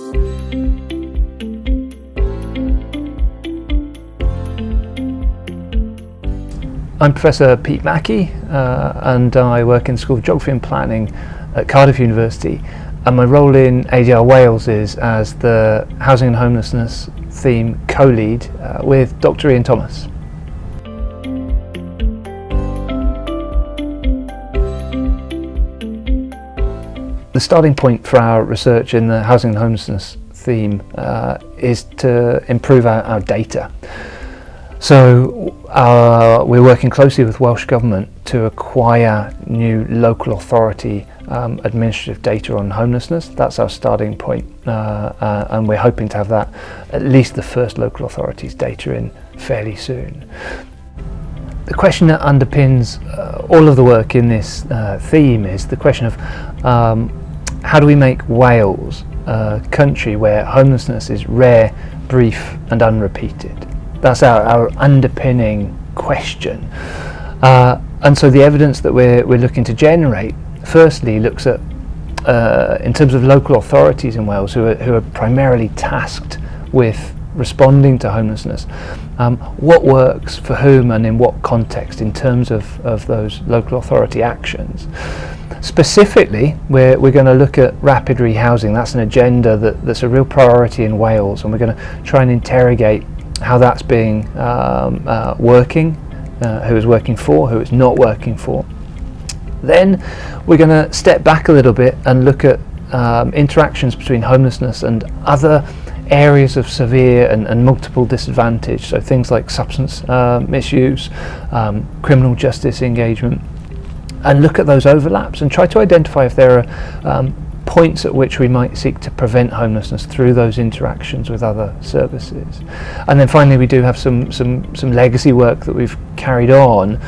I'm Professor Pete Mackey and I work in the School of Geography and Planning at Cardiff University, and my role in ADR Wales is as the Housing and Homelessness theme co-lead with Dr. Ian Thomas. The starting point for our research in the housing and homelessness theme is to improve our data. So we're working closely with Welsh Government to acquire new local authority administrative data on homelessness. That's our starting point, and we're hoping to have that, at least the first local authorities data in fairly soon. The question that underpins all of the work in this theme is the question of how do we make Wales a country where homelessness is rare, brief and unrepeated? That's our underpinning question. And so the evidence that we're looking to generate firstly looks at, in terms of local authorities in Wales who are primarily tasked with responding to homelessness, what works for whom and in what context in terms of those local authority actions. Specifically, we're going to look at rapid rehousing. That's an agenda that's a real priority in Wales, and we're going to try and interrogate how that's being working, who it's working for, who it's not working for. Then we're going to step back a little bit and look at interactions between homelessness and other areas of severe and multiple disadvantage, so things like substance misuse, criminal justice engagement, and look at those overlaps and try to identify if there are points at which we might seek to prevent homelessness through those interactions with other services. And then finally we do have some legacy work that we've carried on,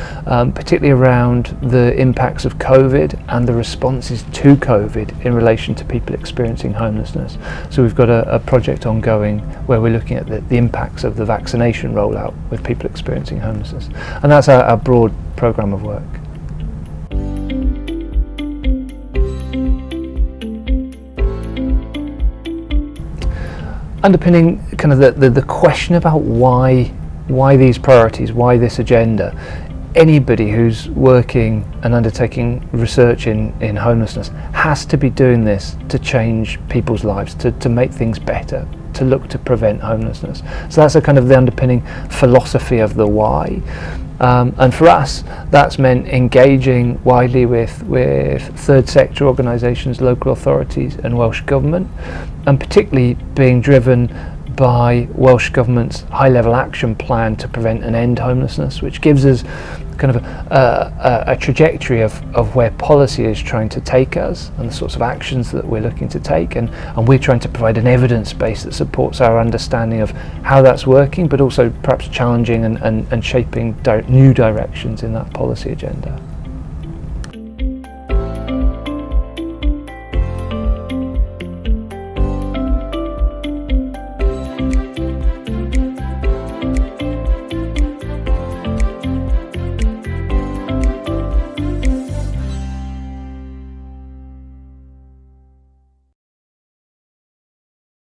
particularly around the impacts of COVID and the responses to COVID in relation to people experiencing homelessness. So we've got a project ongoing where we're looking at the impacts of the vaccination rollout with people experiencing homelessness. And that's our broad programme of work. Underpinning kind of the question about why these priorities, why this agenda, anybody who's working and undertaking research in homelessness has to be doing this to change people's lives, to make things better, to look to prevent homelessness. So that's a kind of the underpinning philosophy of the why. And for us, that's meant engaging widely with third sector organisations, local authorities and Welsh Government, and particularly being driven by Welsh Government's high-level action plan to prevent and end homelessness, which gives us kind of a trajectory of where policy is trying to take us and the sorts of actions that we're looking to take, and we're trying to provide an evidence base that supports our understanding of how that's working, but also perhaps challenging and shaping new directions in that policy agenda.